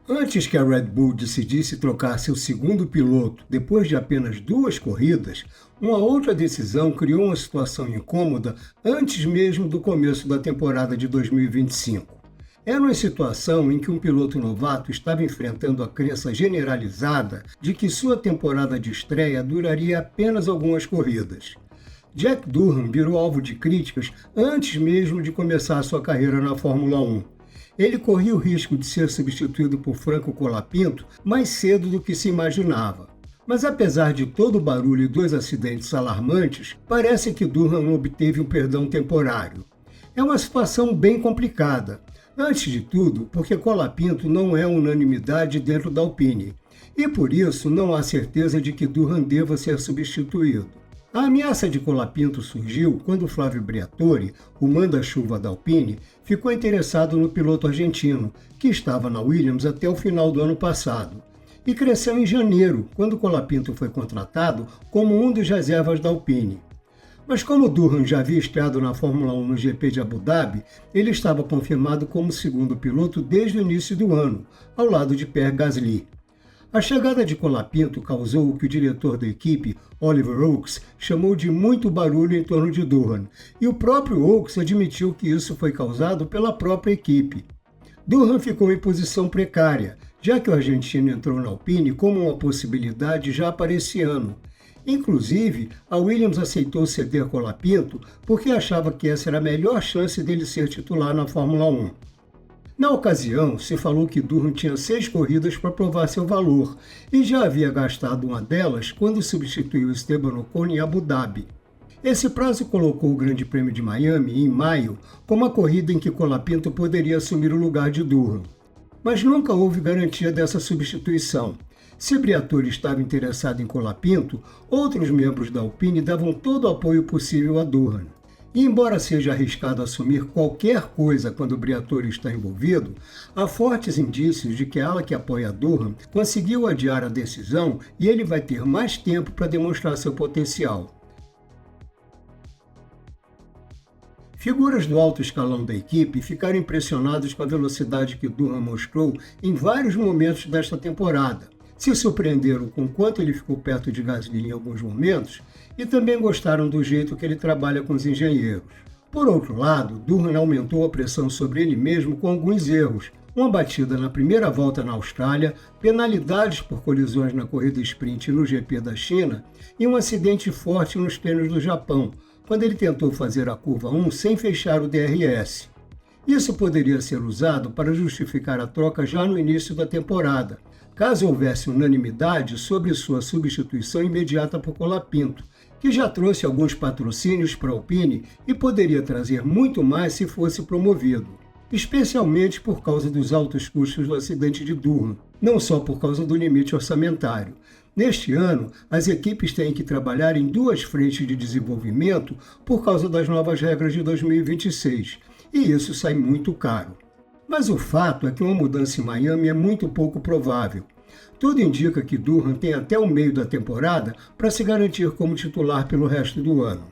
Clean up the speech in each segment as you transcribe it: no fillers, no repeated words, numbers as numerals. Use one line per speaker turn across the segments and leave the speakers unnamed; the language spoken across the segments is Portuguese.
Antes que a Red Bull decidisse trocar seu segundo piloto depois de apenas 2 corridas, uma outra decisão criou uma situação incômoda antes mesmo do começo da temporada de 2025. Era uma situação em que um piloto novato estava enfrentando a crença generalizada de que sua temporada de estreia duraria apenas algumas corridas. Jack Durham virou alvo de críticas antes mesmo de começar sua carreira na Fórmula 1. Ele corria o risco de ser substituído por Franco Colapinto mais cedo do que se imaginava. Mas apesar de todo o barulho e 2 acidentes alarmantes, parece que Durham obteve um perdão temporário. É uma situação bem complicada. Antes de tudo, porque Colapinto não é unanimidade dentro da Alpine, e por isso não há certeza de que Durham deva ser substituído. A ameaça de Colapinto surgiu quando Flávio Briatore, o manda-chuva da Alpine, ficou interessado no piloto argentino, que estava na Williams até o final do ano passado, e cresceu em janeiro, quando Colapinto foi contratado como um dos reservas da Alpine. Mas como Durham já havia estreado na Fórmula 1 no GP de Abu Dhabi, ele estava confirmado como segundo piloto desde o início do ano, ao lado de Pierre Gasly. A chegada de Colapinto causou o que o diretor da equipe, Oliver Oakes, chamou de muito barulho em torno de Durham, e o próprio Oakes admitiu que isso foi causado pela própria equipe. Durham ficou em posição precária, já que o argentino entrou na Alpine como uma possibilidade já para esse ano. Inclusive, a Williams aceitou ceder Colapinto porque achava que essa era a melhor chance dele ser titular na Fórmula 1. Na ocasião, se falou que Durham tinha 6 corridas para provar seu valor e já havia gastado uma delas quando substituiu Esteban Ocon em Abu Dhabi. Esse prazo colocou o Grande Prêmio de Miami, em maio, como a corrida em que Colapinto poderia assumir o lugar de Durham. Mas nunca houve garantia dessa substituição. Se Briatore estava interessado em Colapinto, outros membros da Alpine davam todo o apoio possível a Durham. E embora seja arriscado assumir qualquer coisa quando Briatore está envolvido, há fortes indícios de que a ala que apoia Durham conseguiu adiar a decisão e ele vai ter mais tempo para demonstrar seu potencial. Figuras do alto escalão da equipe ficaram impressionados com a velocidade que Durham mostrou em vários momentos desta temporada. Se surpreenderam com quanto ele ficou perto de Gasly em alguns momentos e também gostaram do jeito que ele trabalha com os engenheiros. Por outro lado, Durham aumentou a pressão sobre ele mesmo com alguns erros, uma batida na primeira volta na Austrália, penalidades por colisões na corrida sprint no GP da China e um acidente forte nos treinos do Japão, quando ele tentou fazer a curva 1 sem fechar o DRS. Isso poderia ser usado para justificar a troca já no início da temporada, caso houvesse unanimidade sobre sua substituição imediata por Colapinto, que já trouxe alguns patrocínios para a Alpine e poderia trazer muito mais se fosse promovido, especialmente por causa dos altos custos do acidente de Durham, não só por causa do limite orçamentário. Neste ano, as equipes têm que trabalhar em 2 frentes de desenvolvimento por causa das novas regras de 2026, e isso sai muito caro. Mas o fato é que uma mudança em Miami é muito pouco provável. Tudo indica que Durham tem até o meio da temporada para se garantir como titular pelo resto do ano.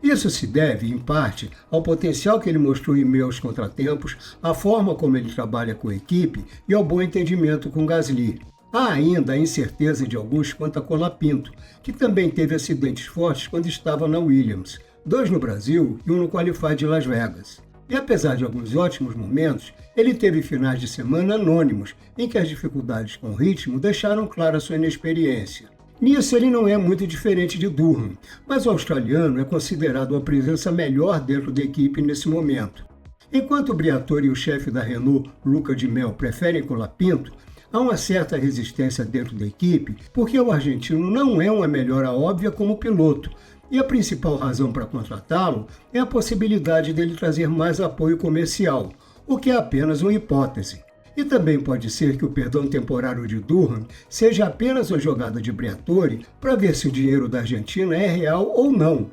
Isso se deve, em parte, ao potencial que ele mostrou em meio aos contratempos, à forma como ele trabalha com a equipe e ao bom entendimento com Gasly. Há ainda a incerteza de alguns quanto a Colapinto, que também teve acidentes fortes quando estava na Williams, 2 no Brasil e 1 no Qualify de Las Vegas. E apesar de alguns ótimos momentos, ele teve finais de semana anônimos, em que as dificuldades com o ritmo deixaram clara sua inexperiência. Nisso ele não é muito diferente de Durham, mas o australiano é considerado a presença melhor dentro da equipe nesse momento. Enquanto o Briatore e o chefe da Renault, Luca de Mel, preferem Colapinto, há uma certa resistência dentro da equipe, porque o argentino não é uma melhora óbvia como piloto, e a principal razão para contratá-lo é a possibilidade dele trazer mais apoio comercial, o que é apenas uma hipótese. E também pode ser que o perdão temporário de Durham seja apenas uma jogada de Briatore para ver se o dinheiro da Argentina é real ou não.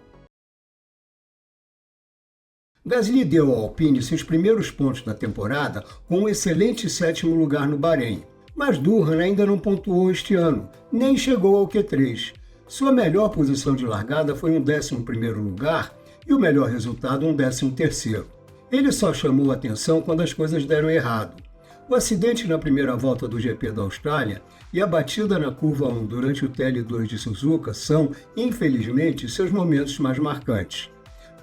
Gasly deu ao Alpine seus primeiros pontos da temporada com um excelente 7º lugar no Bahrein, mas Durham ainda não pontuou este ano, nem chegou ao Q3. Sua melhor posição de largada foi um 11º lugar e o melhor resultado um 13º. Ele só chamou atenção quando as coisas deram errado. O acidente na primeira volta do GP da Austrália e a batida na curva 1 durante o TL2 de Suzuka são, infelizmente, seus momentos mais marcantes.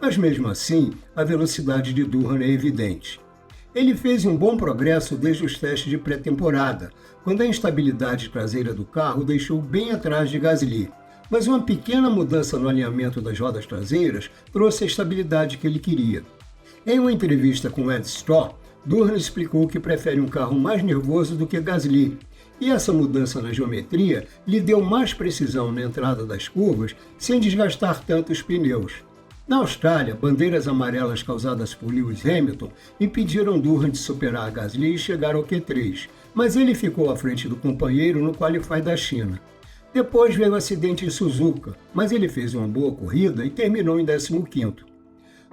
Mas mesmo assim, a velocidade de Durham é evidente. Ele fez um bom progresso desde os testes de pré-temporada, quando a instabilidade traseira do carro o deixou bem atrás de Gasly. Mas uma pequena mudança no alinhamento das rodas traseiras trouxe a estabilidade que ele queria. Em uma entrevista com Ed Straw, Durham explicou que prefere um carro mais nervoso do que Gasly, e essa mudança na geometria lhe deu mais precisão na entrada das curvas sem desgastar tanto os pneus. Na Austrália, bandeiras amarelas causadas por Lewis Hamilton impediram Durham de superar Gasly e chegar ao Q3, mas ele ficou à frente do companheiro no Qualify da China. Depois veio o acidente em Suzuka, mas ele fez uma boa corrida e terminou em 15º.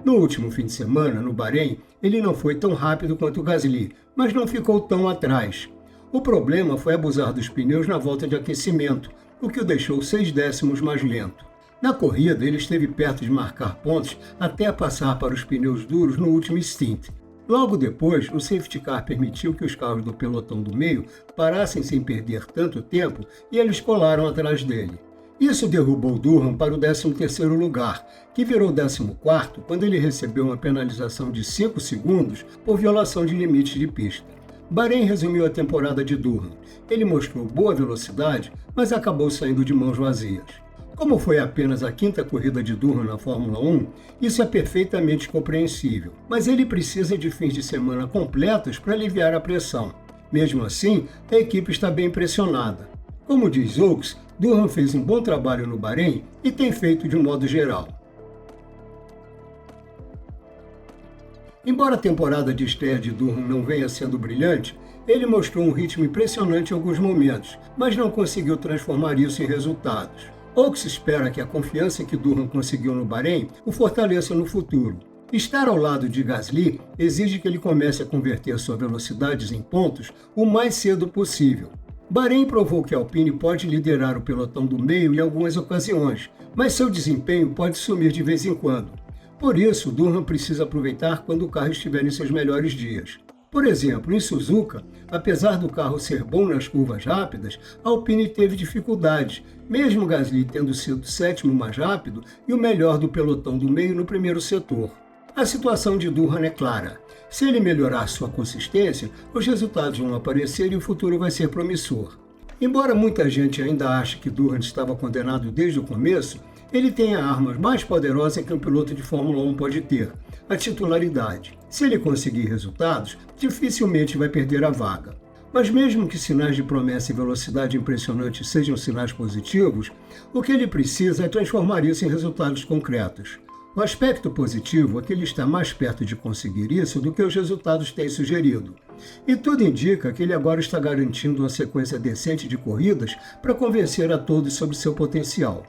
No último fim de semana, no Bahrein, ele não foi tão rápido quanto Gasly, mas não ficou tão atrás. O problema foi abusar dos pneus na volta de aquecimento, o que o deixou 6 décimos mais lento. Na corrida, ele esteve perto de marcar pontos até passar para os pneus duros no último stint. Logo depois, o safety car permitiu que os carros do pelotão do meio parassem sem perder tanto tempo e eles colaram atrás dele. Isso derrubou Durham para o 13º lugar, que virou 14º quando ele recebeu uma penalização de 5 segundos por violação de limite de pista. Bahrein resumiu a temporada de Durham. Ele mostrou boa velocidade, mas acabou saindo de mãos vazias. Como foi apenas a 5ª corrida de Durham na Fórmula 1, isso é perfeitamente compreensível, mas ele precisa de fins de semana completos para aliviar a pressão. Mesmo assim, a equipe está bem pressionada. Como diz Oaks, Durham fez um bom trabalho no Bahrein e tem feito de um modo geral. Embora a temporada de estreia de Durham não venha sendo brilhante, ele mostrou um ritmo impressionante em alguns momentos, mas não conseguiu transformar isso em resultados. Oaks espera que a confiança que Durham conseguiu no Bahrein o fortaleça no futuro. Estar ao lado de Gasly exige que ele comece a converter suas velocidades em pontos o mais cedo possível. Bahrein provou que a Alpine pode liderar o pelotão do meio em algumas ocasiões, mas seu desempenho pode sumir de vez em quando. Por isso, Durham precisa aproveitar quando o carro estiver em seus melhores dias. Por exemplo, em Suzuka, apesar do carro ser bom nas curvas rápidas, a Alpine teve dificuldades, mesmo Gasly tendo sido o 7º mais rápido e o melhor do pelotão do meio no primeiro setor. A situação de Durham é clara. Se ele melhorar sua consistência, os resultados vão aparecer e o futuro vai ser promissor. Embora muita gente ainda ache que Durham estava condenado desde o começo, ele tem a arma mais poderosa que um piloto de Fórmula 1 pode ter, a titularidade. Se ele conseguir resultados, dificilmente vai perder a vaga. Mas mesmo que sinais de promessa e velocidade impressionantes sejam sinais positivos, o que ele precisa é transformar isso em resultados concretos. O aspecto positivo é que ele está mais perto de conseguir isso do que os resultados têm sugerido. E tudo indica que ele agora está garantindo uma sequência decente de corridas para convencer a todos sobre seu potencial.